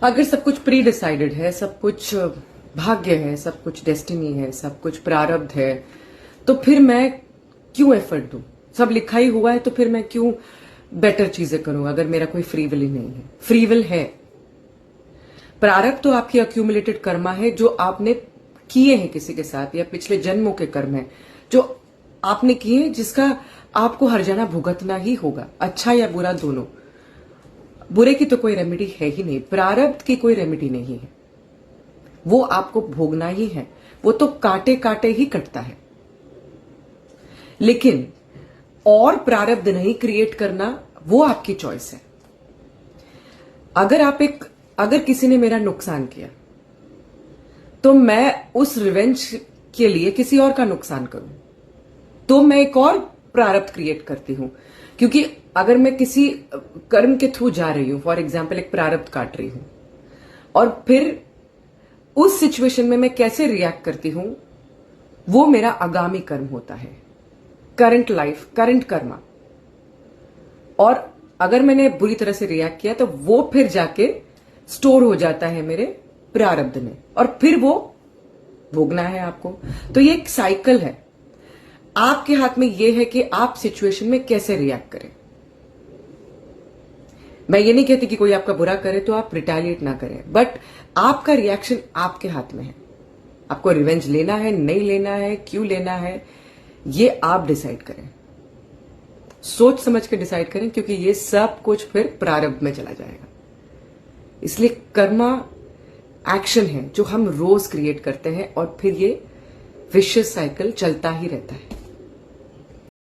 अगर सब कुछ प्री डिसाइडेड है, सब कुछ भाग्य है, सब कुछ डेस्टिनी है, सब कुछ प्रारब्ध है, तो फिर मैं क्यों एफर्ट दूं? सब लिखा ही हुआ है तो फिर मैं क्यों बेटर चीजें करूं अगर मेरा कोई फ्री विल ही नहीं है? फ्री विल है। प्रारब्ध तो आपकी अक्यूमुलेटेड कर्मा है जो आपने किए हैं किसी के साथ, या पिछले जन्मों के कर्म है जो आपने किए हैं, जिसका आपको हर जाना भुगतना ही होगा, अच्छा या बुरा दोनों। बुरे की तो कोई रेमेडी है ही नहीं, प्रारब्ध की कोई रेमेडी नहीं है, वो आपको भोगना ही है, वो तो काटे काटे ही कटता है। लेकिन और प्रारब्ध नहीं क्रिएट करना, वो आपकी चॉइस है। अगर किसी ने मेरा नुकसान किया तो मैं उस रिवेंज के लिए किसी और का नुकसान करूं, तो मैं एक और प्रारब्ध क्रिएट करती हूं। क्योंकि अगर मैं किसी कर्म के थ्रू जा रही हूं, फॉर एग्जाम्पल एक प्रारब्ध काट रही हूं, और फिर उस सिचुएशन में मैं कैसे रिएक्ट करती हूं, वो मेरा आगामी कर्म होता है, करंट लाइफ, करंट कर्मा। और अगर मैंने बुरी तरह से रिएक्ट किया तो वो फिर जाके स्टोर हो जाता है मेरे प्रारब्ध में, और फिर वो भोगना है आपको। तो ये एक साइकिल है। आपके हाथ में ये है कि आप सिचुएशन में कैसे रिएक्ट करें। मैं ये नहीं कहती कि कोई आपका बुरा करे तो आप रिटेलिएट ना करें, बट आपका रिएक्शन आपके हाथ में है। आपको रिवेंज लेना है, नहीं लेना है, क्यों लेना है, ये आप डिसाइड करें, सोच समझ के डिसाइड करें, क्योंकि ये सब कुछ फिर प्रारब्ध में चला जाएगा। इसलिए कर्मा एक्शन है जो हम रोज क्रिएट करते हैं, और फिर ये विशियस साइकिल चलता ही रहता है।